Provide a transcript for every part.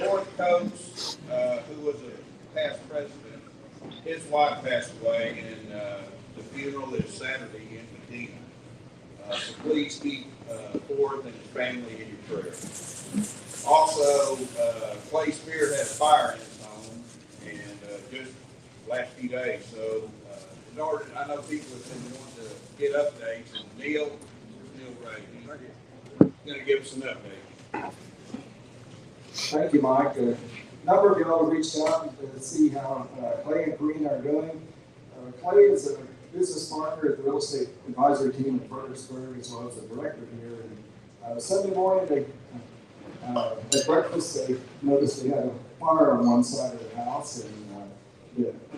North Coast, who was a past president, his wife passed away, and the funeral is Saturday in Medina. So please keep Ford and his family in your prayers. Also, Clay Spear had a fire in his home, and just last few days. So in order, I know people have been wanting to get updates, and Neil Ray, he's going to give us an update. Thank you, Mike. A number of y'all have reached out to see how Clay and Karina are doing. Clay is a business partner at the real estate advisory team in Fredericksburg, as well as a director here. And Sunday morning, at breakfast, they noticed they had a fire on one side of the house, and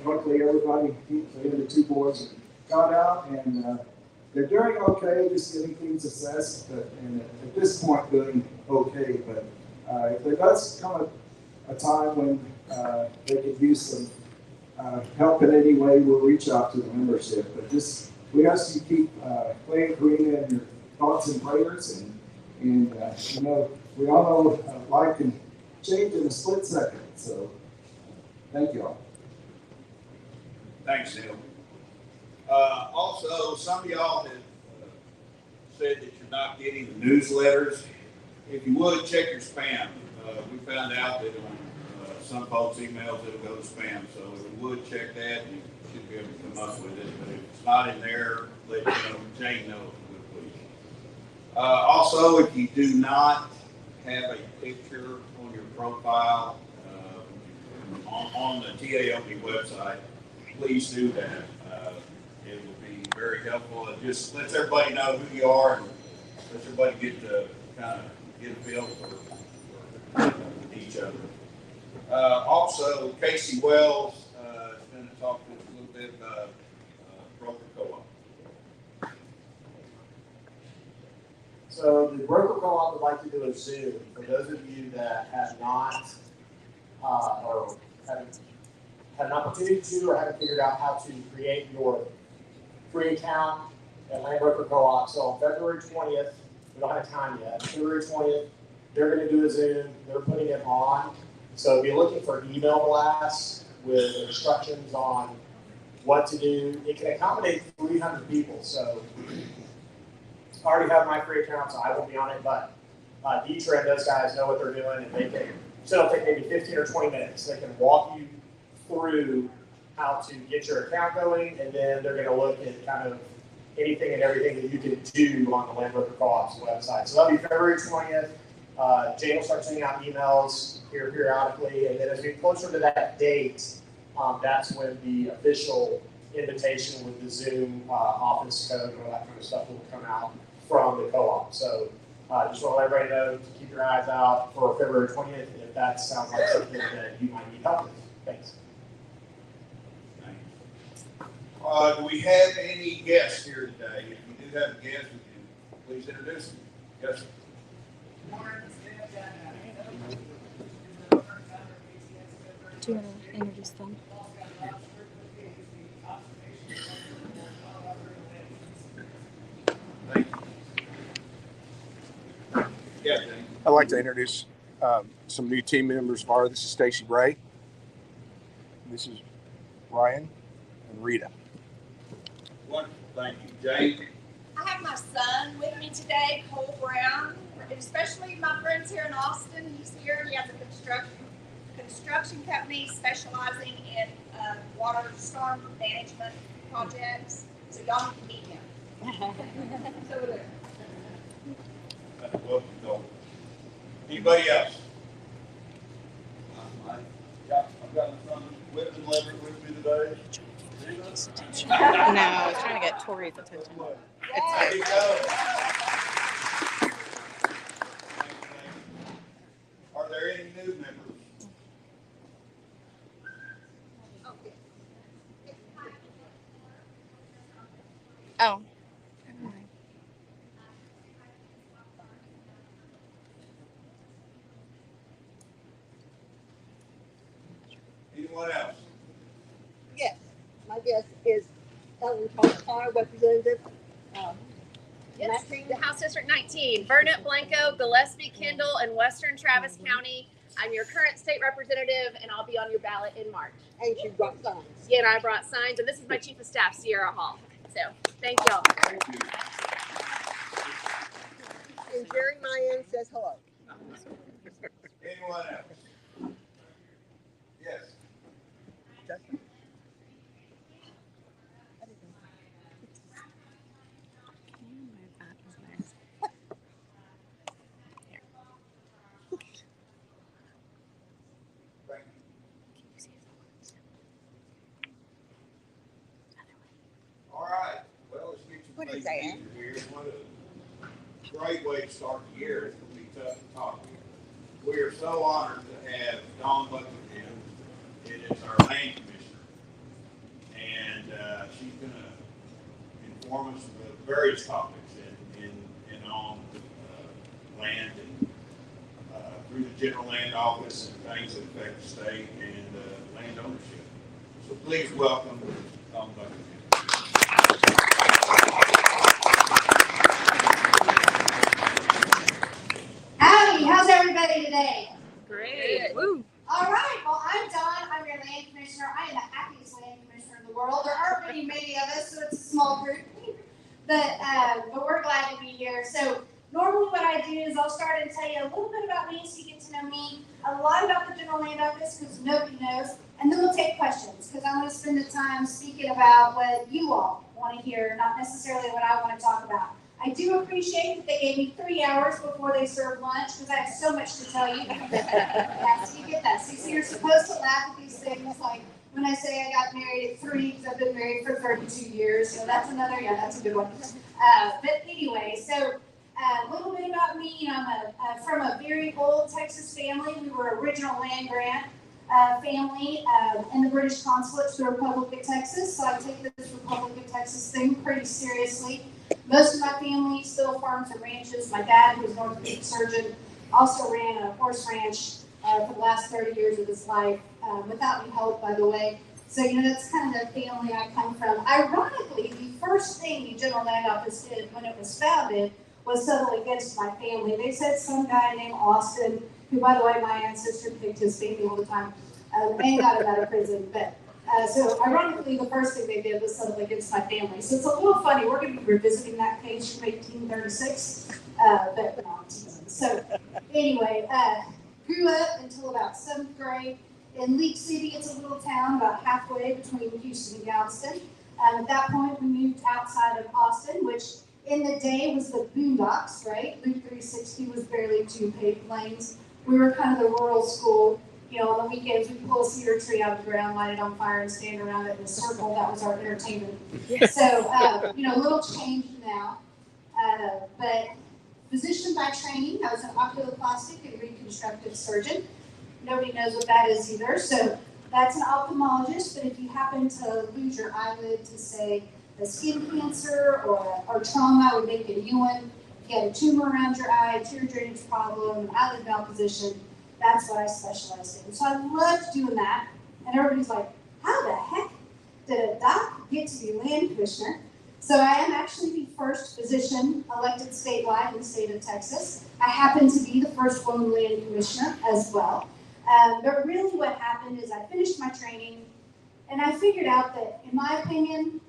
luckily everybody, the two boys, got out, and they're doing okay, just getting things assessed, and at this point doing okay. But if there does come a time when they could use some help in any way, we'll reach out to the membership. But just, we ask you keep Clay and Karina in your thoughts and prayers, and you know, we all know life can change in a split second. So thank you all. Thanks, Neil. Also, some of y'all have said that you're not getting the newsletters. If you would, check your spam. We found out that on some folks' emails it'll go to spam, so if you would check that, you should be able to come up with it. But if it's not in there, let you know, Jane know if you would, please. Also, if you do not have a picture on your profile on the TALB website, please do that. It will be very helpful. It just lets everybody know who you are and lets everybody get to kind of get a feel for each other. Also, Casey Wells is going to talk to us a little bit about broker co-op. So the broker co-op would like to do a Zoom. For those of you that have not or haven't had an opportunity to or haven't figured out how to create your free account at Land Broker Co-op. So on February 20th, we don't have time yet. February 20th, they're going to do a Zoom. They're putting it on. So be looking for email blasts with instructions on what to do. It can accommodate 300 people. So I already have my free account, so I won't be on it. But D-Trend, those guys know what they're doing, and they can. So it'll take maybe 15 or 20 minutes. They can walk you through how to get your account going, and then they're going to look at kind of anything and everything that you can do on the Land Broker Co-op's website. So that'll be February 20th. Jane will start sending out emails here periodically, and then as we get closer to that date, that's when the official invitation with the Zoom office code and all that kind of stuff will come out from the co-op. So just want to let everybody know to keep your eyes out for February 20th if that sounds like something that you might need help with. Thanks. Do we have any guests here today? If you do have a guest, please introduce them. Yes, sir. Do you want to introduce them? Thank you. Yeah, Jane. I'd like to introduce some new team members of ours. This is Stacy Bray. This is Ryan and Rita. Wonderful. Thank you. Jane? I have my son with me today, Cole Brown, and especially my friends here in Austin. He's here. He has a construction company specializing in water storm management projects. So y'all need to meet him. It's over there. Welcome, Cole. Anybody else? I've got some Whitman letter with me today. No, I was trying to get Tori's attention. There you go. Are there any new members? Oh. Anyone else? Yes, my guest is Ellen Carr, representative. Yes, House District 19, Burnett, Blanco, Gillespie, Kendall, and Western Travis County. I'm your current state representative, and I'll be on your ballot in March. And you brought signs. Yeah, and I brought signs, and this is my chief of staff, Sierra Hall. So, thank y'all. Thank you. And Jerry Mayan says hello. Anyone else? Yes. Justin? Thank you. All right, well, let's get you. What is that? Here. What a great way to start the year. It's gonna be tough to talk here. We are so honored to have Dawn Buckingham. It is our land commissioner. And, she's gonna inform us of various topics in on, land and, through the general land office and things that affect the state and, land ownership. So please welcome Dawn Buckingham. Howdy, how's everybody today? Great. Woo. All right, well, I'm Dawn. I'm your land commissioner. I am the happiest land commissioner in the world. There aren't many of us, so it's a small group. But we're glad to be here. So normally what I do is I'll start and tell you a little bit about me so you get to know me, a lot about the general land office because nobody knows, and then we'll take questions because I'm going to spend the time speaking about what you all want to hear, not necessarily what I want to talk about. I do appreciate that they gave me 3 hours before they served lunch because I have so much to tell you. Yes, you get that. So you're supposed to laugh at these things like when I say I got married at 3 because I've been married for 32 years. So that's another, that's a good one. But anyway, so a little bit about me. I'm from a very old Texas family. We were original land grant family in the British consulate to the Republic of Texas. So I take this Republic of Texas thing pretty seriously. Most of my family still farms and ranches. My dad, who was an orthopedic surgeon, also ran a horse ranch for the last 30 years of his life, without any help, by the way. So, that's kind of the family I come from. Ironically, the first thing the General Land Office did when it was founded was settle against my family. They said some guy named Austin, who, by the way, my ancestor picked his family all the time, and got him out of prison. But so ironically, the first thing they did was settle against my family. So it's a little funny. We're going to be revisiting that case from 1836. But no, so anyway, grew up until about 7th grade in Leak City. It's a little town about halfway between Houston and Galveston. At that point, we moved outside of Austin, which in the day was the boondocks, right? Loop 360 was barely 2 paved lanes. We were kind of the rural school. On the weekends, we'd pull a cedar tree out of the ground, light it on fire, and stand around it in a circle. That was our entertainment. So, a little change now. But physician by training, I was an oculoplastic and reconstructive surgeon. Nobody knows what that is either. So that's an ophthalmologist, but if you happen to lose your eyelid to, say, a skin cancer or trauma, we make a new one. If you had a tumor around your eye, tear drainage problem, eyelid malposition, that's what I specialized in. So I loved doing that. And everybody's like, how the heck did a doc get to be land commissioner? So I am actually the first physician elected statewide in the state of Texas. I happen to be the first woman land commissioner as well. But really what happened is I finished my training and I figured out that, in my opinion,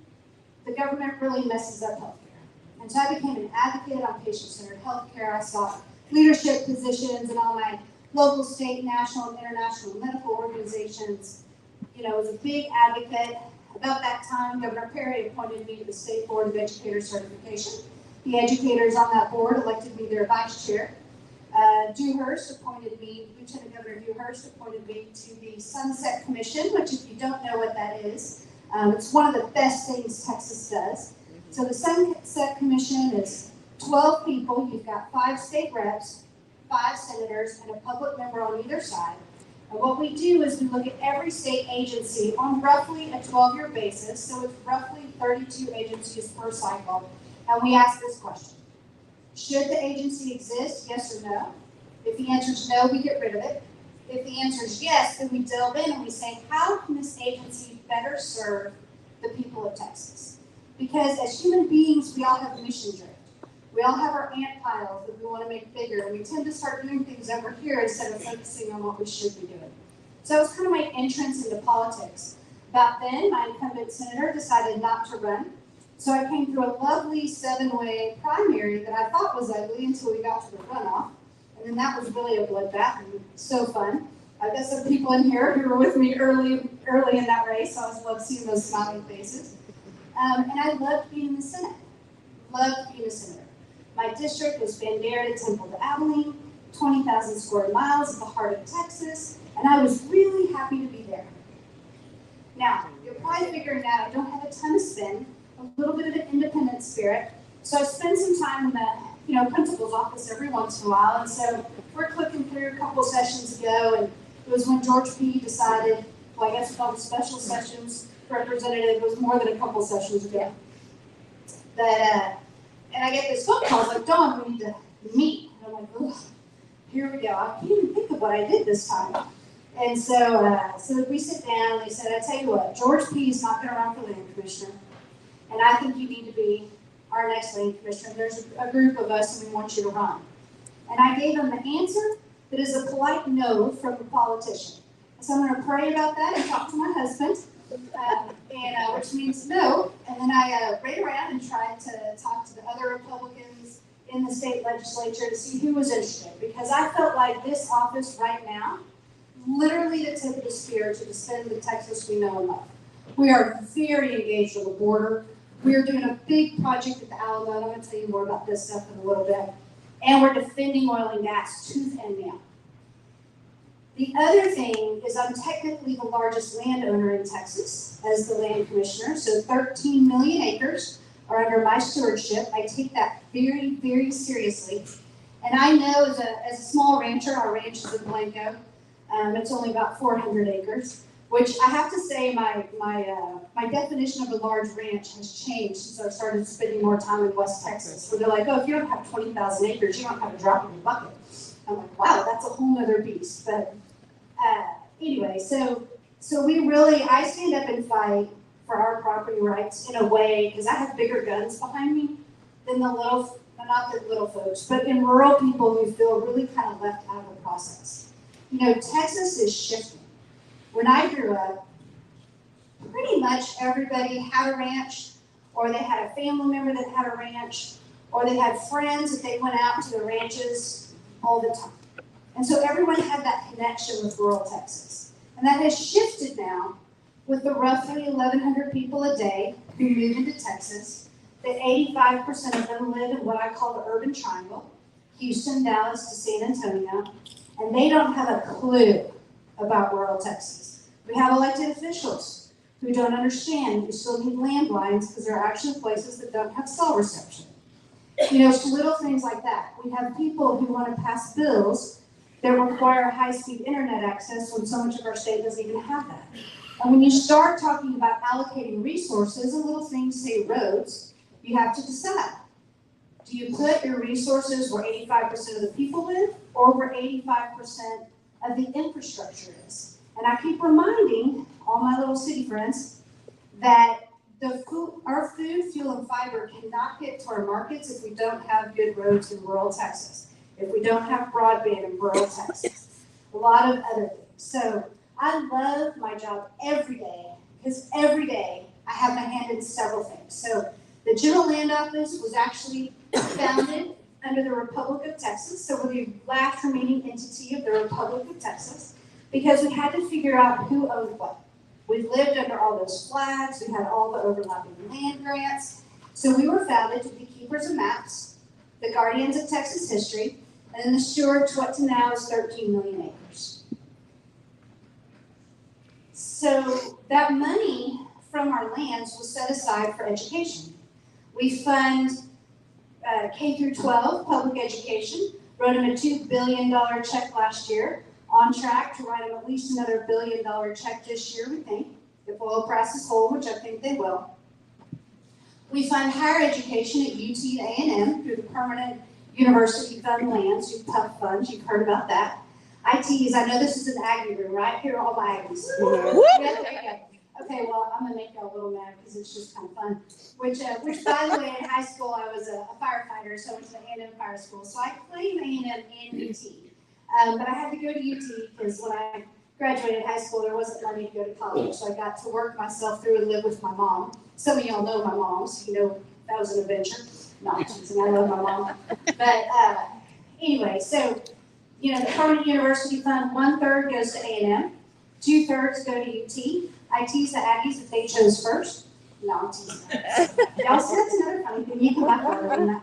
the government really messes up healthcare. And so I became an advocate on patient-centered healthcare. I sought leadership positions in all my local, state, national, and international medical organizations. Was a big advocate. About that time, Governor Perry appointed me to the State Board of Educator Certification. The educators on that board elected me their vice chair. Dewhurst appointed me, Lieutenant Governor Dewhurst appointed me to the Sunset Commission, which, if you don't know what that is, it's one of the best things Texas does. So the Sunset Commission is 12 people. You've got 5 state reps, 5 senators, and a public member on either side. And what we do is we look at every state agency on roughly a 12-year basis, so it's roughly 32 agencies per cycle, and we ask this question. Should the agency exist, yes or no? If the answer is no, we get rid of it. If the answer is yes, then we delve in and we say, how can this agency better serve the people of Texas? Because as human beings, we all have mission drift. We all have our ant piles that we want to make bigger, and we tend to start doing things over here instead of focusing on what we should be doing. So it was kind of my entrance into politics. Back then, my incumbent senator decided not to run. So I came through a lovely 7-way primary that I thought was ugly until we got to the runoff. And then that was really a bloodbath and so fun. I've got some people in here who were with me early in that race, so I always love seeing those smiling faces. And I loved being in the Senate. Loved being a senator. My district was Bandera to Temple to Abilene, 20,000 square miles at the heart of Texas, and I was really happy to be there. Now, you're probably figuring out I don't have a ton to spend, a little bit of an independent spirit, so I spend some time in the principal's office every once in a while, and so we're clicking through a couple sessions ago, and it was when George P. decided, well, I guess with all the special sessions representative, it was more than a couple sessions ago, that, and I get this phone call, like, Dawn, we need to meet. And I'm like, ugh, here we go. I can't even think of what I did this time. And so we sit down, and they said, I tell you what, George P. is not going to run for land commissioner, and I think you need to be our next land commissioner. There's a group of us, and we want you to run. And I gave them the answer that is a polite no from the politician. So I'm going to pray about that and talk to my husband, which means no. And then I ran around and tried to talk to the other Republicans in the state legislature to see who was interested, because I felt like this office right now, literally the tip of the spear to defend the Texas we know and love. We are very engaged on the border. We are doing a big project at the Alamo, and I'm going to tell you more about this stuff in a little bit. And we're defending oil and gas tooth and nail. The other thing is I'm technically the largest landowner in Texas as the land commissioner, so 13 million acres are under my stewardship. I take that very, very seriously. And I know as a small rancher, our ranch is in Blanco. It's only about 400 acres, which I have to say my definition of a large ranch has changed since I started spending more time in West Texas. So they're like, oh, if you don't have 20,000 acres, you don't have a drop in your bucket. I'm like, wow, that's a whole other beast. But anyway, so we really, I stand up and fight for our property rights in a way, because I have bigger guns behind me than the little, not the little folks, but in rural people who feel really kind of left out of the process. Texas is shifting. When I grew up, pretty much everybody had a ranch, or they had a family member that had a ranch, or they had friends that they went out to the ranches all the time. And so everyone had that connection with rural Texas. And that has shifted now with the roughly 1,100 people a day who move into Texas, that 85% of them live in what I call the urban triangle, Houston, Dallas to San Antonio, and they don't have a clue about rural Texas. We have elected officials who don't understand you still need landlines because there are actually places that don't have cell reception. So little things like that. We have people who want to pass bills that require high-speed internet access when so much of our state doesn't even have that. And when you start talking about allocating resources, and little things say roads, you have to decide. Do you put your resources where 85% of the people live, or where 85% of the infrastructure is? And I keep reminding all my little city friends that our food, fuel, and fiber cannot get to our markets if we don't have good roads in rural Texas, if we don't have broadband in rural Texas, a lot of other things. So I love my job every day, because every day I have my hand in several things. So the General Land Office was actually founded under the Republic of Texas, so we're the last remaining entity of the Republic of Texas, because we had to figure out who owned what. We lived under all those flags, we had all the overlapping land grants, so we were founded to be keepers of maps, the guardians of Texas history, and then the steward to what to now is 13 million acres. So that money from our lands was set aside for education. We fund K through 12 public education, wrote them a $2 billion check last year, on track to write them at least another $1 billion check this year, we think, if oil prices hold, which I think they will. We fund higher education at UT A&M through the Permanent University Fund Lands, through PUF funds, you've heard about that. ITs, I know this is an Aggie room, right? Here are all my Aggies. Yeah, there you go. Okay, well, I'm gonna make y'all a little mad because it's just kind of fun. Which by the way, in high school I was a firefighter, so I went to the A&M Fire School. So I claim A&M and UT, but I had to go to UT because when I graduated high school, there wasn't money to go to college, so I got to work myself through and live with my mom. Some of y'all know my mom, so you know that was an adventure. No, I'm teasing, I love my mom. But anyway, so you know the Permanent University Fund, 1/3 goes to A&M, 2/3 go to UT. I tease the Aggies if they chose first. No, I'm teasing. Y'all see, that's another funny thing. You can laugh at that.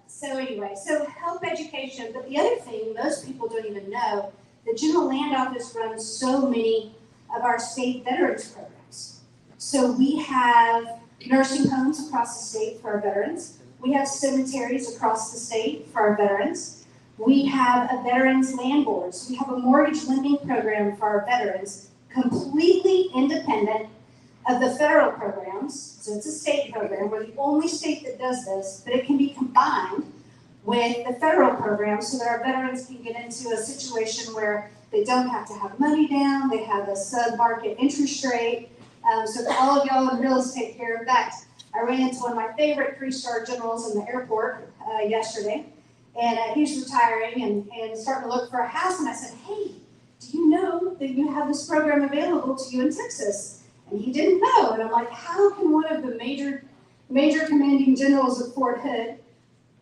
So anyway, so health education. But the other thing most people don't even know, the General Land Office runs so many of our state veterans programs. So we have nursing homes across the state for our veterans. We have cemeteries across the state for our veterans. We have a veterans land board. So we have a mortgage lending program for our veterans, completely independent of the federal programs. So it's a state program. We're the only state that does this, but it can be combined with the federal program so that our veterans can get into a situation where they don't have to have money down, they have a sub-market interest rate. So for all of y'all in real estate here, in fact, I ran into one of my favorite 3-star generals in the airport yesterday, and he's retiring and starting to look for a house, and I said, hey, do you know that you have this program available to you in Texas? And he didn't know, and I'm like, how can one of the major commanding generals of Fort Hood,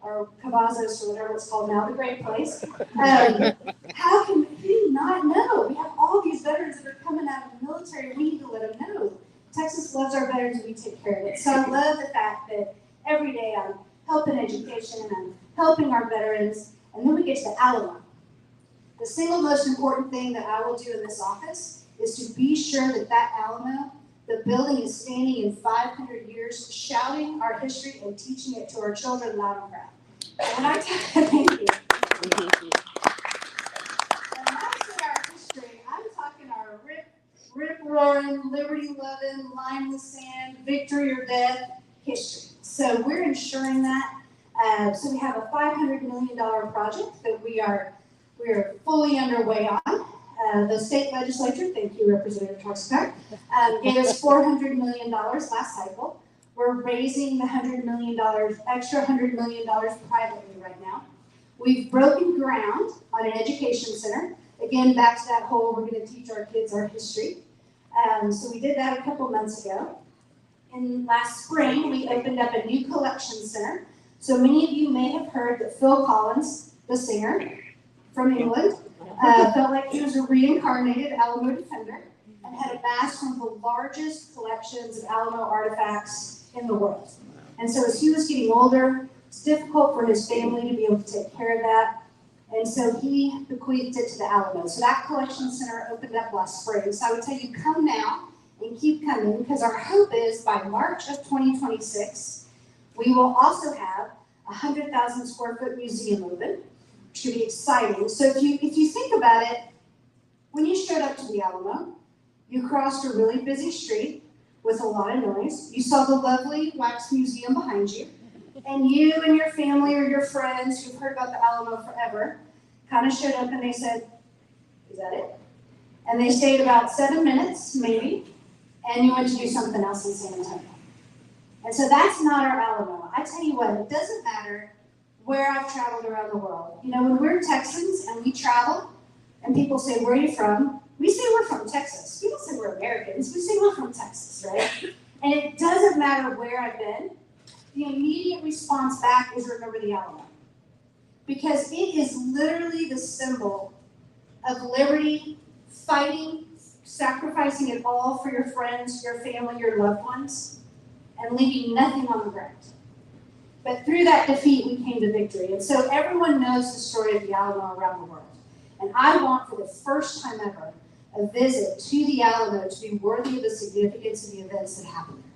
or Cavazos, or whatever it's called now, the great place, how can he not know? We have all these veterans that are coming out of the military, we need to let them know. Texas loves our veterans and we take care of it. So I love the fact that every day I'm helping education and I'm helping our veterans, and then we get to the Alamo. The single most important thing that I will do in this office is to be sure that that Alamo, the building is standing in 500 years, shouting our history and teaching it to our children loud and proud. And when I thank you. And when I say our history, I'm talking our rip-roaring, liberty-loving, line in the sand, victory or death history. So we're ensuring that. So we have a $500 million project that we are fully underway on. The state legislature, thank you, Representative Toxic, gave us $400 million last cycle. We're raising the $100 million, extra $100 million privately right now. We've broken ground on an education center. Again, back to that whole, we're going to teach our kids our history. So we did that a couple months ago. And last spring, we opened up a new collection center. So many of you may have heard that Phil Collins, the singer from England, felt like he was a reincarnated Alamo defender and had amassed one of the largest collections of Alamo artifacts in the world. And so as he was getting older, it's difficult for his family to be able to take care of that. And so he bequeathed it to the Alamo. So that collection center opened up last spring. So I would tell you, come now and keep coming, because our hope is by March of 2026, we will also have a 100,000 square foot museum open, which should be exciting. So if you think about it, when you showed up to the Alamo, you crossed a really busy street with a lot of noise. You saw the lovely wax museum behind you, and you and your family or your friends who've heard about the Alamo forever kind of showed up and they said, is that it? And they stayed about 7 minutes, maybe, and you went to do something else in San Antonio. And so that's not our Alamo. I tell you what, it doesn't matter where I've traveled around the world. You know, when we're Texans and we travel and people say, where are you from? We say we're from Texas. We don't say we're Americans. We say we're from Texas, right? And it doesn't matter where I've been. The immediate response back is remember the Alamo. Because it is literally the symbol of liberty, fighting, sacrificing it all for your friends, your family, your loved ones, and leaving nothing on the ground. But through that defeat, we came to victory. And so everyone knows the story of the Alamo around the world. And I want, for the first time ever, a visit to the Alamo to be worthy of the significance of the events that happened there.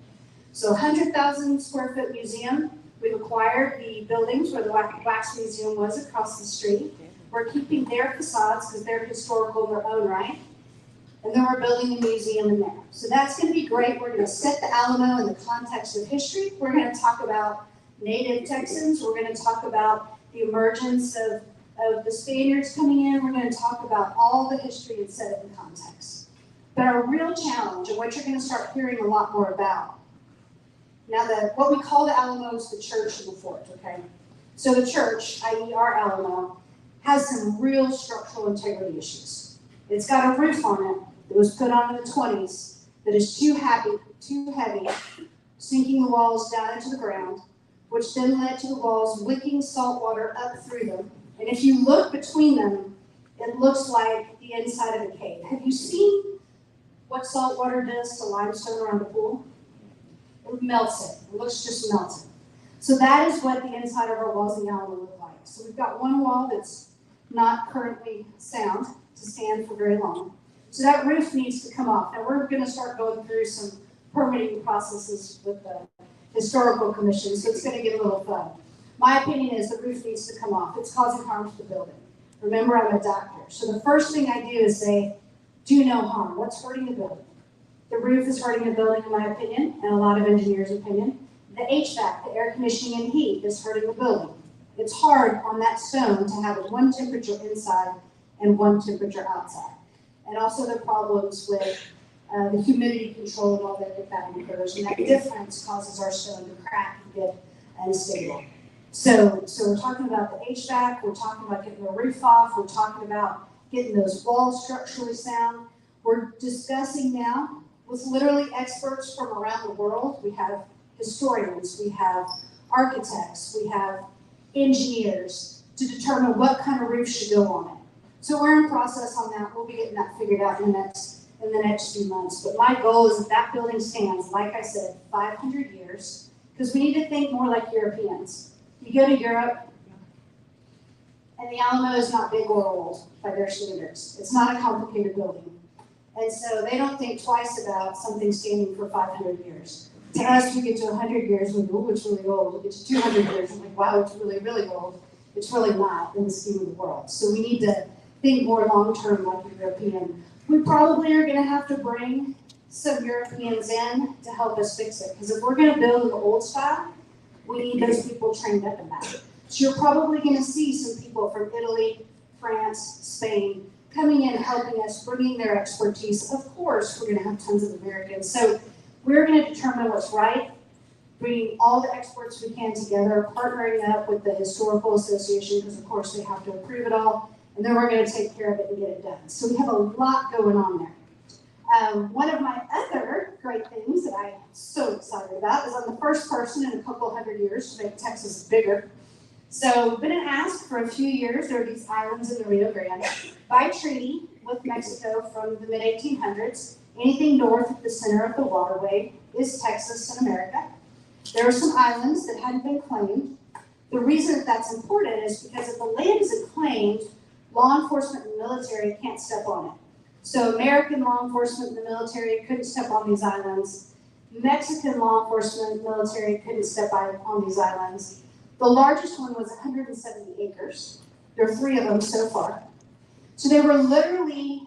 So 100,000 square foot museum. We've acquired the buildings where the wax museum was across the street. We're keeping their facades because they're historical in their own right. And then we're building a museum in there. So that's going to be great. We're going to set the Alamo in the context of history. We're going to talk about native Texans. We're going to talk about the emergence of the Spaniards coming in. We're going to talk about all the history and set it in context. But our real challenge, and what you're going to start hearing a lot more about, now what we call the Alamo is the church in the fort, okay? So the church, i.e. our Alamo, has some real structural integrity issues. It's got a roof on it that was put on in the 20s that is too heavy, sinking the walls down into the ground, which then led to the walls wicking salt water up through them. And if you look between them, it looks like the inside of a cave. Have you seen what salt water does to limestone around the pool? It melts it. It looks just melted. So that is what the inside of our walls in Alamo look like. So we've got one wall that's not currently sound to stand for very long. So that roof needs to come off. Now we're going to start going through some permitting processes with the historical commission, so it's going to get a little fun. My opinion is the roof needs to come off. It's causing harm to the building. Remember, I'm a doctor. So the first thing I do is say, do no harm. What's hurting the building? The roof is hurting the building, in my opinion, and a lot of engineers' opinion. The HVAC, the air conditioning and heat, is hurting the building. It's hard on that stone to have one temperature inside and one temperature outside. And also the problems with the humidity control and all that occurs, and that difference causes our stone to crack and get unstable. So we're talking about the HVAC, we're talking about getting the roof off, we're talking about getting those walls structurally sound. We're discussing now with literally experts from around the world. We have historians, we have architects, we have engineers to determine what kind of roof should go on it. So we're in process on that. We'll be getting that figured out in the next few months. But my goal is that building stands, like I said, 500 years, because we need to think more like Europeans. You go to Europe, and the Alamo is not big or old by their standards. It's not a complicated building. And so they don't think twice about something standing for 500 years. To us, we get to 100 years, we go, oh, it's really old. We get to 200 years, and like, wow, it's really, really old. It's really not in the scheme of the world. So we need to think more long-term like a European. We probably are going to have to bring some Europeans in to help us fix it. Because if we're going to build in the old style, we need those people trained up in that. So you're probably going to see some people from Italy, France, Spain, coming in, helping us, bringing their expertise. Of course, we're going to have tons of Americans. So we're going to determine what's right, bringing all the experts we can together, partnering up with the Historical Association, because of course they have to approve it all, and then we're going to take care of it and get it done. So we have a lot going on there. One of my other great things that I'm so excited about is I'm the first person in a couple hundred years to make Texas bigger. So been asked for a few years, there are these islands in the Rio Grande. By treaty with Mexico from the mid-1800s, anything north of the center of the waterway is Texas and America. There are some islands that hadn't been claimed. The reason that that's important is because if the land isn't claimed, law enforcement and military can't step on it. So American law enforcement and the military couldn't step on these islands. Mexican law enforcement and military couldn't step on these islands. The largest one was 170 acres. There are 3 of them so far. So they were literally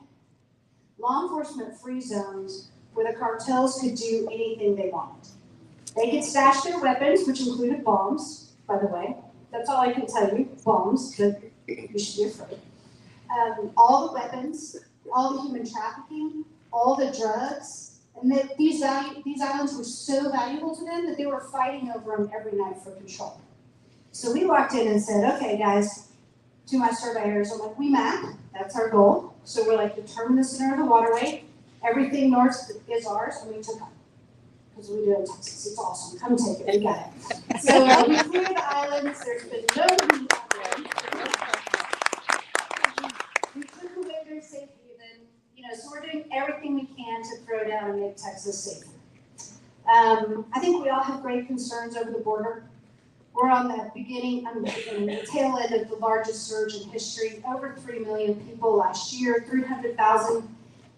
law enforcement free zones where the cartels could do anything they wanted. They could stash their weapons, which included bombs, by the way. That's all I can tell you, bombs, but you should be afraid. All the weapons, all the human trafficking, all the drugs, and these islands were so valuable to them that they were fighting over them every night for control. So we walked in and said, okay, guys, to my surveyors, I'm like, we map, that's our goal. So we're like, determine the center of the waterway, everything north is ours, and we took them. Because we do it in Texas, it's awesome, come take it, we got it. So we cleared the islands, there's been no heat out there. We took away their safe haven, so we're doing everything we can to throw down and make Texas safer. I think we all have great concerns over the border. We're on the the tail end of the largest surge in history. Over 3 million people last year, 300,000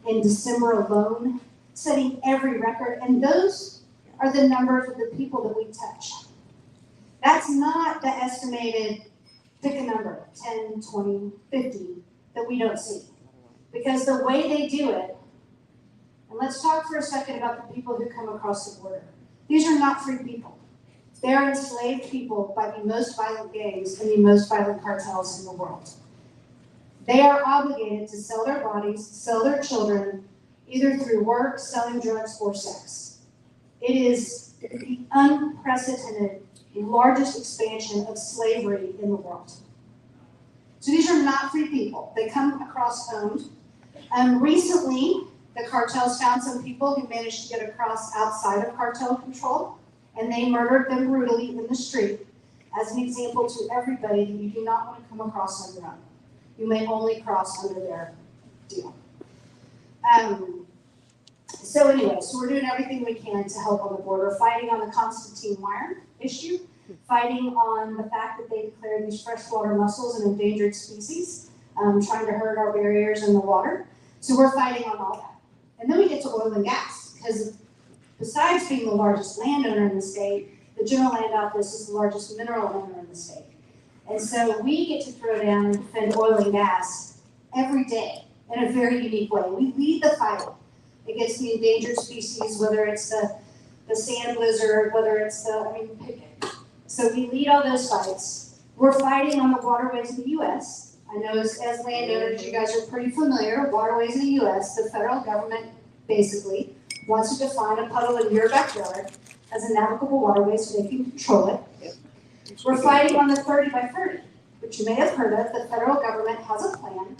in December alone, setting every record. And those are the numbers of the people that we touch. That's not the estimated, pick a number, 10, 20, 50, that we don't see. Because the way they do it, and let's talk for a second about the people who come across the border. These are not free people. They are enslaved people by the most violent gangs and the most violent cartels in the world. They are obligated to sell their bodies, sell their children either through work, selling drugs, or sex. It is the unprecedented largest expansion of slavery in the world. So these are not free people. They come across owned. Recently, the cartels found some people who managed to get across outside of cartel control, and they murdered them brutally in the street as an example to everybody that you do not want to come across on your own. You may only cross under their deal. So anyway, so we're doing everything we can to help on the border, fighting on the Constantine wire issue, fighting on the fact that they declare these freshwater mussels an endangered species, trying to hurt our barriers in the water. So we're fighting on all that. And then we get to oil and gas, because besides being the largest landowner in the state, the General Land Office is the largest mineral owner in the state. And so we get to throw down and defend oil and gas every day in a very unique way. We lead the fight against the endangered species, whether it's the sand lizard, whether it's pigeon. So we lead all those fights. We're fighting on the waterways of the U.S. I know as landowners, you guys are pretty familiar. Waterways in the U.S., the federal government basically wants to define a puddle in your backyard as a navigable waterway so they can control it. Yep. We're fighting on the 30 by 30, which you may have heard of. The federal government has a plan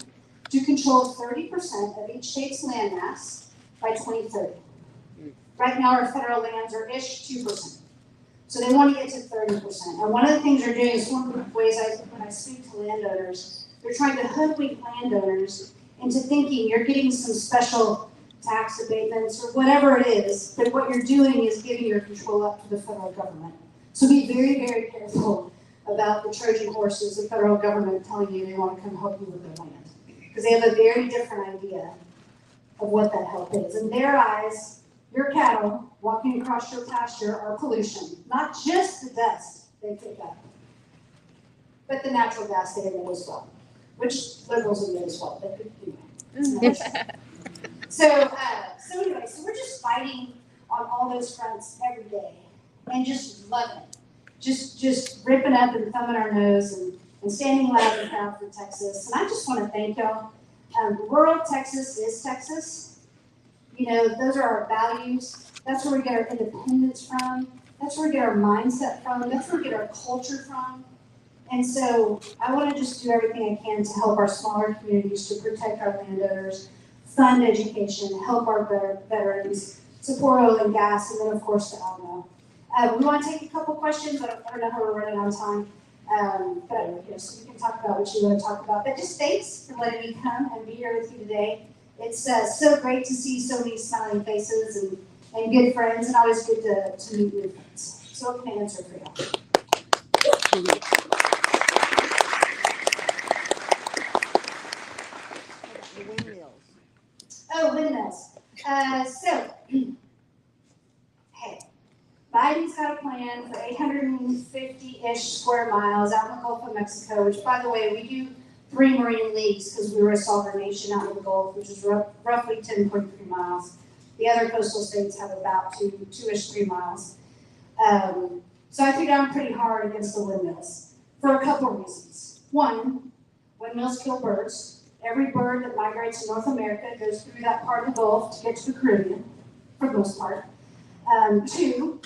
to control 30% of each state's landmass by 2030. Right now, our federal lands are 2%. So they want to get to 30%. And one of the things they're doing is one of the ways when I speak to landowners, they're trying to hoodwink landowners into thinking you're getting some special tax abatements or whatever it is, but what you're doing is giving your control up to the federal government. So be very, very careful about the Trojan horses, the federal government telling you they want to come help you with their land. Because they have a very different idea of what that help is. In their eyes, your cattle walking across your pasture are pollution, not just the dust they pick up, but the natural gas they emit as well, which liberals emit as well. They could do that. So anyway, so we're just fighting on all those fronts every day and just loving it. Just ripping up and thumbing our nose and standing loud and proud for Texas. And I just want to thank y'all. Rural Texas is Texas. You know, those are our values. That's where we get our independence from. That's where we get our mindset from. That's where we get our culture from. And so I want to just do everything I can to help our smaller communities, to protect our landowners, fund education, help our veterans, support oil and gas, and then of course the Alamo. We want to take a couple questions. I don't know how we're running on time, but so you can talk about what you want to talk about. But just thanks for letting me come and be here with you today. It's so great to see so many smiling faces and good friends, and always good to meet new friends. So what can I answer for y'all? The windmills. Oh, windmills. Hey, Biden's got a plan for 850-ish square miles out in the Gulf of Mexico, which, by the way, we do 3 marine leagues because we were a sovereign nation out in the Gulf, which is roughly 10.3 miles. The other coastal states have about 2-ish, 3 miles. So I threw down pretty hard against the windmills for a couple of reasons. One, windmills kill birds. Every bird that migrates to North America goes through that part of the Gulf to get to the Caribbean, for the most part. 2,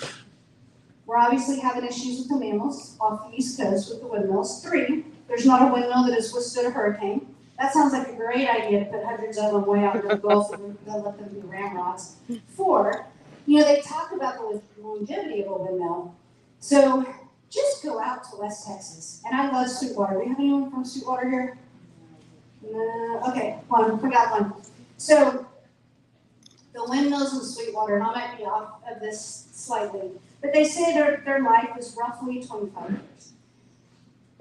we're obviously having issues with the mammals off the East Coast with the windmills. 3, there's not a windmill that has withstood a hurricane. That sounds like a great idea to put hundreds of them way out in the Gulf and then let them be ramrods. 4, they talk about the longevity of a windmill. So just go out to West Texas. And I love Sweetwater. Do we have anyone from Sweetwater here? Okay, forgot one. So the windmills in Sweetwater, and I might be off of this slightly, but they say their life is roughly 25 years.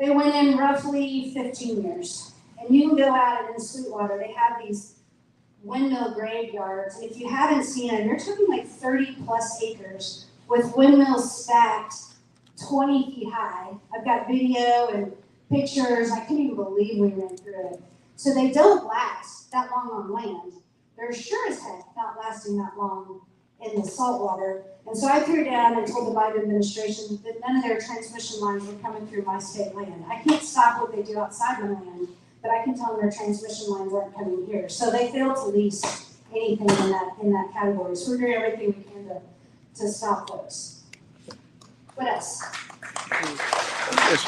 They went in roughly 15 years. And you can go out and in Sweetwater, they have these windmill graveyards. And if you haven't seen them, you're talking like 30 plus acres with windmills stacked 20 feet high. I've got video and pictures. I can't even believe we ran through it. So they don't last that long on land. They're sure as heck not lasting that long in the saltwater. And so I threw down and told the Biden administration that none of their transmission lines were coming through my state land. I can't stop what they do outside my land, but I can tell them their transmission lines aren't coming here. So they failed to lease anything in that category. So we're doing everything we can to stop those. What else? Yes.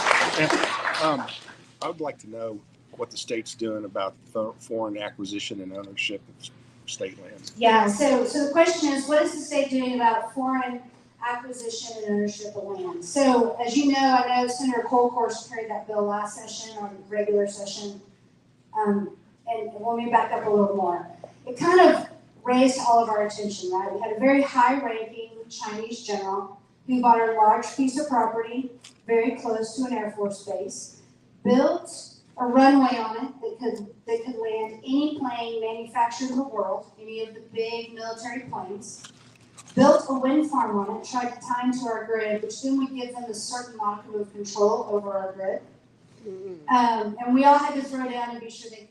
I would like to know what the state's doing about foreign acquisition and ownership of state land. Yeah, so the question is, what is the state doing about foreign acquisition and ownership of land? So as you know, I know Senator Colcourse carried that bill last session or regular session. And let me back up a little more. It kind of raised all of our attention, right? We had a very high-ranking Chinese general who bought a large piece of property very close to an Air Force base, built a runway on it that could land any plane manufactured in the world, any of the big military planes, built a wind farm on it, tried to tie into our grid, which then would give them a certain modicum of control over our grid. And we all had to throw down and be sure they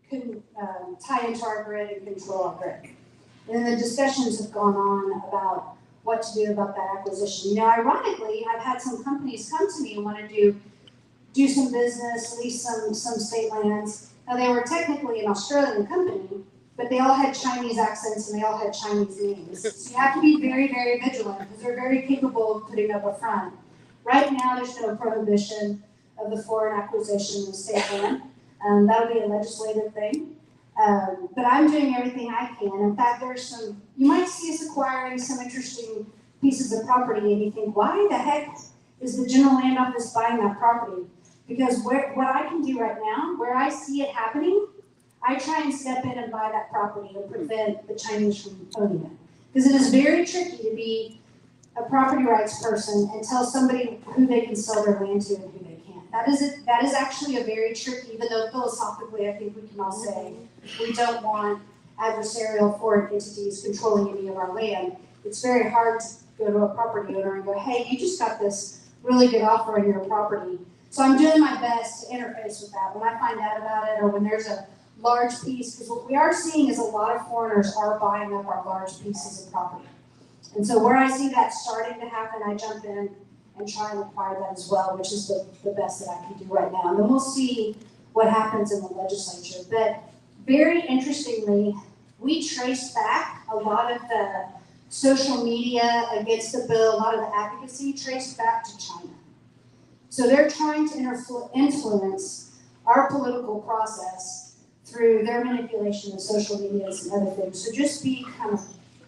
couldn't tie into our grid and control our grid. And then the discussions have gone on about what to do about that acquisition. You know, ironically, I've had some companies come to me and want to do some business, lease some state lands. Now, they were technically an Australian company, but they all had Chinese accents and they all had Chinese names. So you have to be very, very vigilant because they're very capable of putting up a front. Right now, there's no prohibition of the foreign acquisition of state land. That'll be a legislative thing. But I'm doing everything I can. In fact, you might see us acquiring some interesting pieces of property and you think, why the heck is the General Land Office buying that property? Because what I can do right now, where I see it happening, I try and step in and buy that property and prevent the Chinese from owning it. Because it is very tricky to be a property rights person and tell somebody who they can sell their land to and who they can't. That is actually a very tricky, even though philosophically I think we can all say we don't want adversarial foreign entities controlling any of our land. It's very hard to go to a property owner and go, hey, you just got this really good offer on your property. So I'm doing my best to interface with that when I find out about it or when there's a large piece, because what we are seeing is a lot of foreigners are buying up our large pieces of property. And so where I see that starting to happen, I jump in and try and acquire that as well, which is the best that I can do right now. And then we'll see what happens in the legislature. But very interestingly, we traced back a lot of the social media against the bill, a lot of the advocacy traced back to China. So they're trying to influence our political process through their manipulation of social media and other things. So just be kind of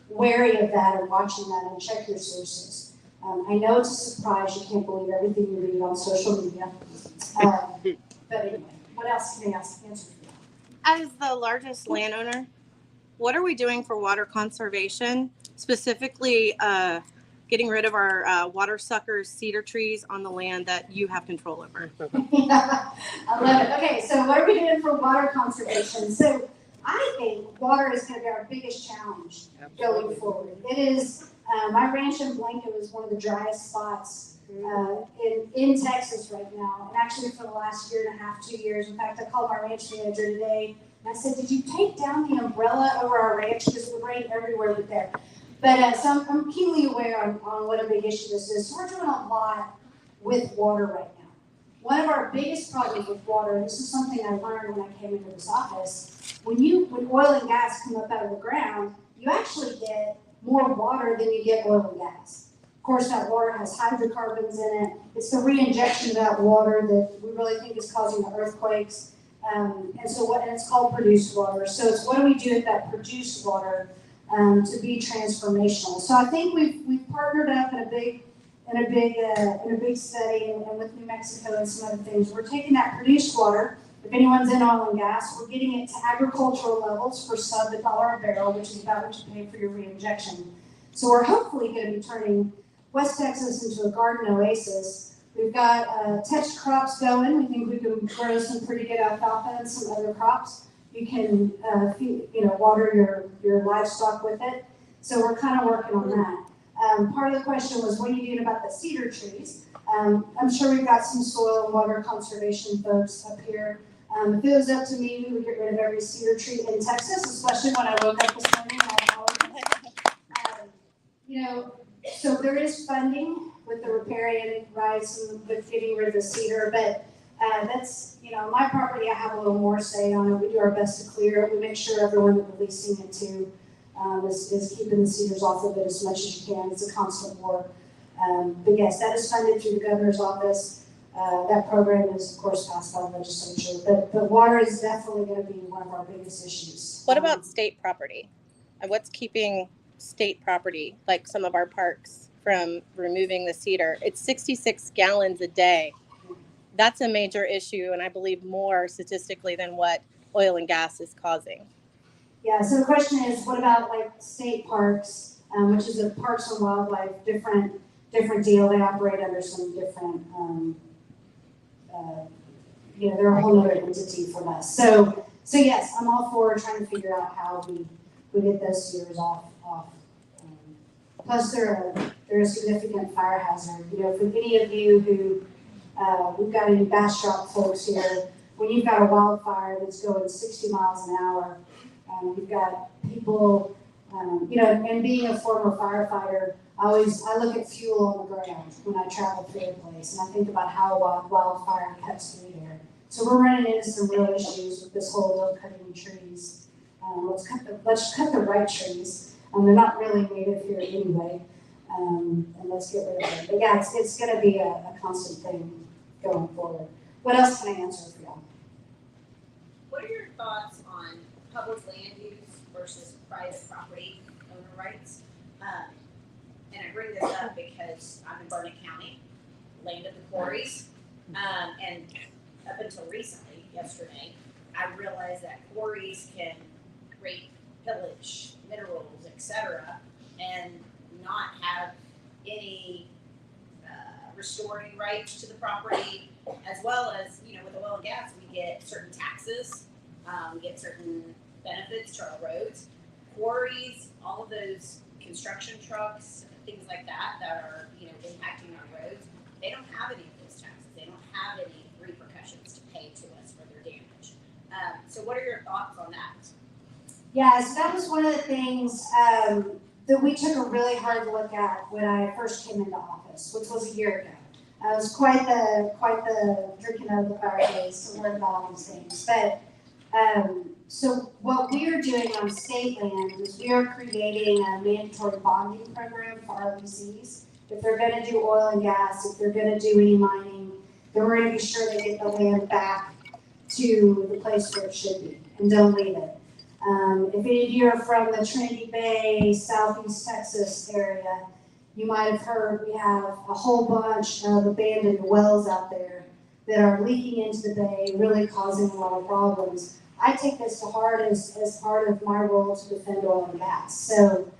wary of that and watching that and check your sources. I know it's a surprise. You can't believe everything you read on social media. But anyway, what else can I answer? As the largest landowner, what are we doing for water conservation, specifically getting rid of our water suckers, cedar trees on the land that you have control over? Yeah, I love it. Okay, so what are we doing for water conservation? So I think water is going to be our biggest challenge going forward. It is, my ranch in Blanco is one of the driest spots in Texas right now. And actually for the last year and a half, 2 years. In fact, I called my ranch manager today and I said, did you take down the umbrella over our ranch? Because it would rain everywhere but there. But so I'm keenly aware on what a big issue this is. So we're doing a lot with water right now. One of our biggest problems with water, and this is something I learned when I came into this office, when oil and gas come up out of the ground, you actually get more water than you get oil and gas. Of course, that water has hydrocarbons in it. It's the re-injection of that water that we really think is causing the earthquakes. And it's called produced water. So it's what do we do with that produced water to be transformational? So I think we've partnered up in a big study and with New Mexico and some other things. We're taking that produced water. If anyone's in oil and gas, we're getting it to agricultural levels for sub $1 a barrel, which is about what you pay for your re-injection. So we're hopefully going to be turning West Texas into a garden oasis. We've got touched crops going. We think we can grow some pretty good alfalfa and some other crops. You can water your livestock with it. So we're kind of working on that. Part of the question was, what are you doing about the cedar trees? I'm sure we've got some soil and water conservation folks up here. If it was up to me, we would get rid of every cedar tree in Texas, especially when I woke up this morning. So there is funding with the riparian rights and with getting rid of the cedar, but That's, my property, I have a little more say on it. We do our best to clear it. We make sure everyone that we're leasing it to is keeping the cedars off of it as much as you can. It's a constant war. But yes, that is funded through the governor's office. That program is, of course, passed by the legislature. But water is definitely going to be one of our biggest issues. What about state property? And what's keeping state property, like some of our parks, from removing the cedar? It's 66 gallons a day. That's a major issue, and I believe more statistically than what oil and gas is causing. Yeah, so the question is, what about like state parks, which is a Parks and Wildlife, different deal. They operate under some different, they're a whole other entity from us. So yes, I'm all for trying to figure out how we get those cedars off. Plus, they're a significant fire hazard. For any of you who we've got any Bastrop folks here, when you've got a wildfire that's going 60 miles an hour, you've got people, and being a former firefighter, I look at fuel on the ground when I travel through a place, and I think about how a wildfire cuts through there. So we're running into some real issues with this whole don't cut any trees. Let's cut the right trees. They're not really native here anyway, and let's get rid of them. But yeah, it's going to be a constant thing going forward. What else can I answer for y'all? What are your thoughts on public land use versus private property owner rights? And I bring this up because I'm in Burnett County, land of the quarries, and up until recently, yesterday, I realized that quarries can rape, pillage minerals, etc., and not have any restoring rights to the property, as well as, with oil and gas, we get certain taxes, we get certain benefits to our roads. Quarries, all of those construction trucks, things like that are, impacting our roads, they don't have any of those taxes. They don't have any repercussions to pay to us for their damage. So what are your thoughts on that? Yeah, so that was one of the things that we took a really hard look at when I first came into office, which was a year ago. It was quite the drinking out of the fire days to learn about all these things. But so what we are doing on state land is we are creating a mandatory bonding program for RBCs. If they're going to do oil and gas, if they're going to do any mining, then we're going to be sure they get the land back to the place where it should be and don't leave it. If any of you are from the Trinity Bay, Southeast Texas area, you might have heard we have a whole bunch of abandoned wells out there that are leaking into the bay, really causing a lot of problems. I take this to heart as part of my role to defend oil and gas. So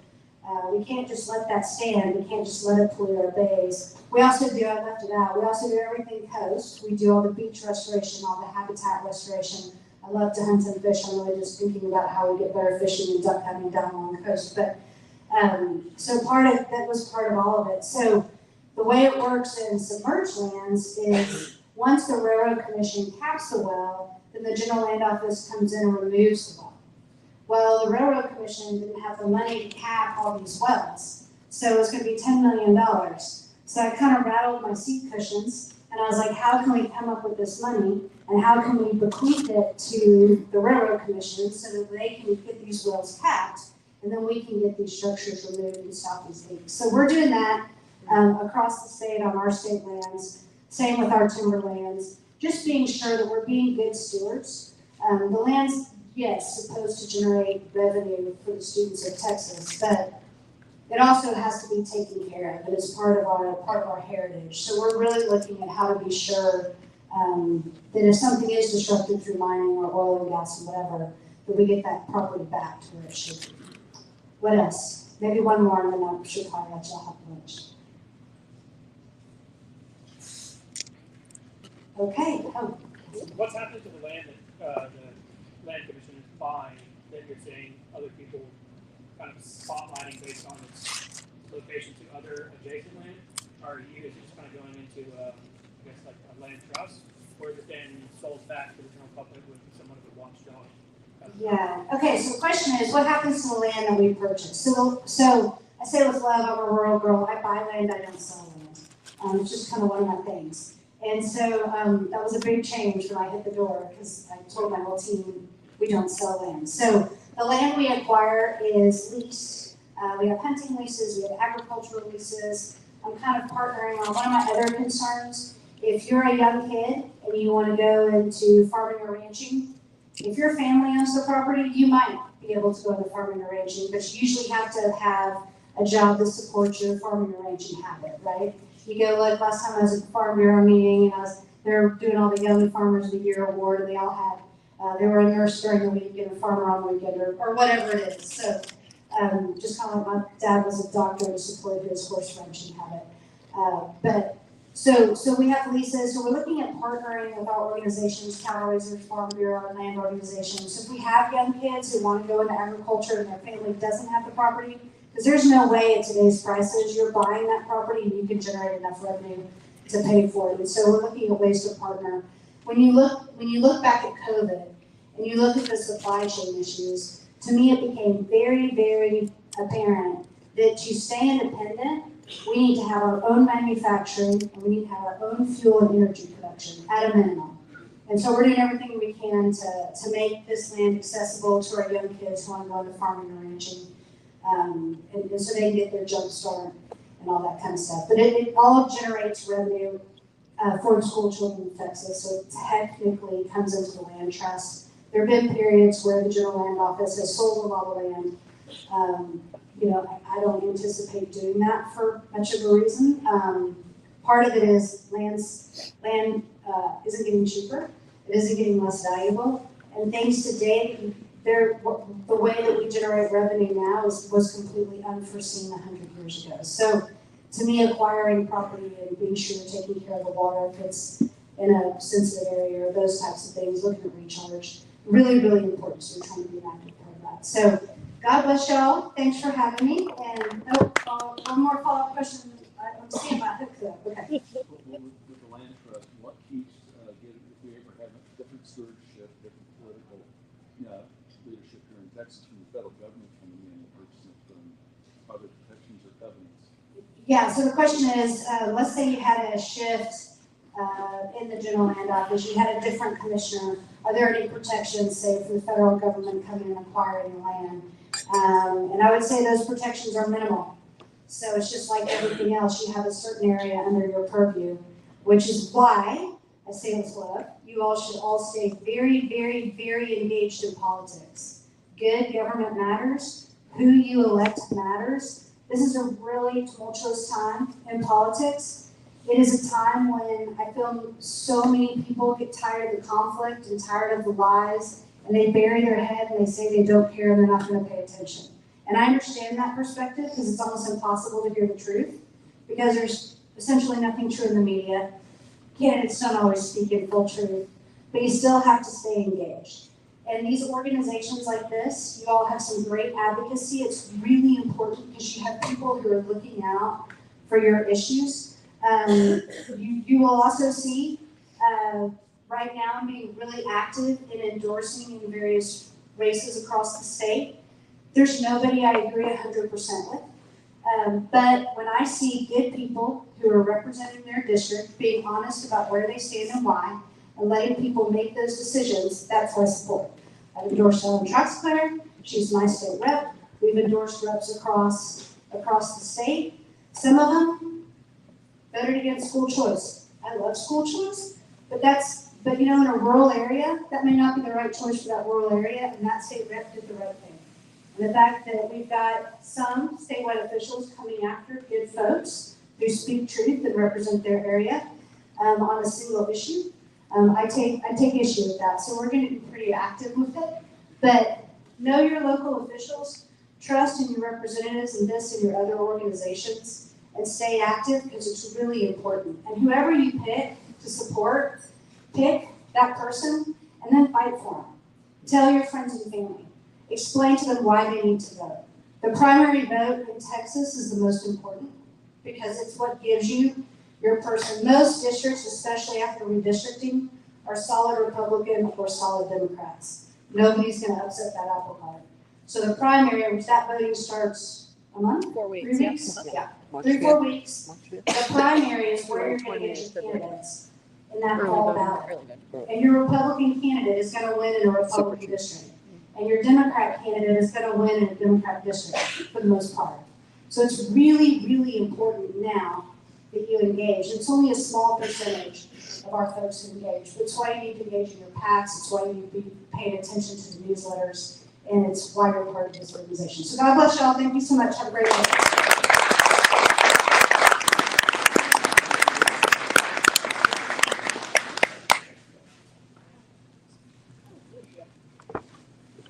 we can't just let that stand. We can't just let it pollute our bays. We also do, I left it out, we also do everything coast. We do all the beach restoration, all the habitat restoration. I love to hunt and fish. I'm really just thinking about how we get better fishing and duck hunting down along the coast. But so that was part of all of it. So the way it works in submerged lands is once the Railroad Commission caps the well, then the General Land Office comes in and removes the well. Well, the Railroad Commission didn't have the money to cap all these wells, so it's going to be $10 million. So I kind of rattled my seat cushions, and I was like, how can we come up with this money, and how can we bequeath it to the Railroad Commission so that they can get these wells capped, and then we can get these structures removed and stop these leaks. So we're doing that across the state on our state lands, same with our timberlands, just being sure that we're being good stewards. The land's, yes, supposed to generate revenue for the students of Texas, but it also has to be taken care of. It is part of our heritage. So we're really looking at how to be sure that if something is disrupted through mining or oil and gas and whatever, that we get that property back to where it should be. What else? Maybe one more, and then I'm sure probably let y'all have lunch. Okay. Oh. What's happening to the land that the land commission is buying that you're saying other people kind of spotlighting based on its location to other adjacent land? Or are you guys just kind of going into, I guess, like a land trust? Or is it then sold back to the general public with someone who wants to? Yeah. Okay. So the question is, what happens to the land that we purchase? So I say with love, I'm a rural girl. I buy land, I don't sell land. It's just kind of one of my things. And so that was a big change when I hit the door because I told my whole team we don't sell land. So the land we acquire is leased. We have hunting leases, we have agricultural leases. I'm kind of partnering on one of my other concerns. If you're a young kid and you want to go into farming or ranching, if your family owns the property, you might be able to go into farming or ranching, but you usually have to have a job that supports your farming or ranching habit, right? You go, like last time I was at the Farm Bureau meeting and they're doing all the Young Farmers of the Year award, and they all had, they were a nurse during the week and a farmer on the weekend or whatever it is. So just kind of like my dad was a doctor to support his horse ranching habit. So we have leases, so we're looking at partnering with our organizations, Cattle Raisers, Farm Bureau, and land organizations. So if we have young kids who want to go into agriculture and their family doesn't have the property, because there's no way at today's prices you're buying that property and you can generate enough revenue to pay for it. And so we're looking at ways to partner. When you look back at COVID and you look at the supply chain issues, to me it became very, very apparent that to stay independent, we need to have our own manufacturing and we need to have our own fuel and energy production at a minimum. And so we're doing everything we can to make this land accessible to our young kids who want to go into farming or ranching. And so they can get their jump start and all that kind of stuff. But it all generates revenue for the school children in Texas, so it technically comes into the land trust. There have been periods where the General Land Office has sold a lot of land. I don't anticipate doing that for much of a reason. Part of it is land isn't getting cheaper, it isn't getting less valuable, and things today, the way that we generate revenue now was completely unforeseen 100 years ago. So to me, acquiring property and being sure you're taking care of the water if it's in a sensitive area or those types of things, looking at recharge, really, really important. So we're trying to be an active part of that. So God bless y'all. Thanks for having me. And one more follow-up question. I'm seeing my hooks up. Okay. With the land trust, what keeps if we ever have different stewardship, different political leadership here in Texas from the federal government coming in and purchasing from other protections or covenants? Yeah, so the question is, let's say you had a shift in the General Land Office, you had a different commissioner. Are there any protections, say, for the federal government coming and acquiring the land? And I would say those protections are minimal. So it's just like everything else, you have a certain area under your purview, which is why, as Sales Club, you all should all stay very, very, very engaged in politics. Good government matters. Who you elect matters. This is a really tumultuous time in politics. It is a time when I feel so many people get tired of the conflict and tired of the lies, and they bury their head and they say they don't care and they're not going to pay attention. And I understand that perspective because it's almost impossible to hear the truth because there's essentially nothing true in the media. Candidates don't always speak in full truth, but you still have to stay engaged. And these organizations like this, you all have some great advocacy. It's really important because you have people who are looking out for your issues. You will also see right now being really active in endorsing in various races across the state. There's nobody I agree 100% with. But when I see good people who are representing their district, being honest about where they stand and why, and letting people make those decisions, that's what I support. I've endorsed Ellen Traxler, she's my state rep. We've endorsed reps across the state. Some of them voted against school choice. I love school choice, but in a rural area, that may not be the right choice for that rural area, and that state rep did the right thing. And the fact that we've got some statewide officials coming after good folks who speak truth and represent their area on a single issue, I take issue with that. So we're going to be pretty active with it. But know your local officials, trust in your representatives in this and your other organizations, and stay active because it's really important. And whoever you pick to support, pick that person and then fight for them. Tell your friends and family. Explain to them why they need to vote. The primary vote in Texas is the most important because it's what gives you your person. Most districts, especially after redistricting, are solid Republican or solid Democrats. Nobody's going to upset that apple cart. So the primary, which that voting starts a month? 4 weeks. 3 weeks? Yeah. Yeah. 3-4 weeks. The primary is where you're going to get your candidates. in that fall ballot. And your Republican candidate is gonna win in a Republican district. And your Democrat candidate is gonna win in a Democrat district for the most part. So it's really, really important now that you engage. It's only a small percentage of our folks who engage. That's why you need to engage in your PACs. It's why you need to be paying attention to the newsletters. And it's why you're part of this organization. So God bless y'all. Thank you so much. Have a great day.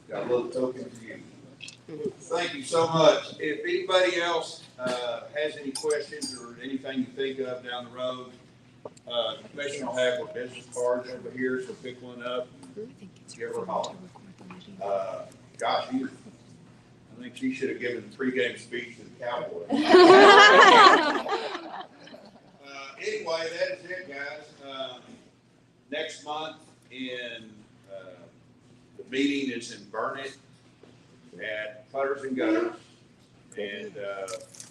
Got a little token for you. Thank you so much. If anybody else has any questions or anything you think of down the road, the commission will have a business card over here, so pick one up and give her a holler. Gosh, I think she should have given the pregame speech to the Cowboys. Anyway, that is it, guys. Next month in the meeting is in Burnett at Putters and Gutters, and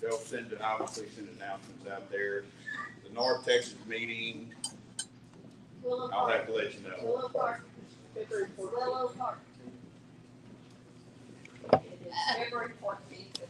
they'll obviously send announcements out there. The North Texas meeting, I'll have to let you know. Willow Park. Willow Park. It is February 14th.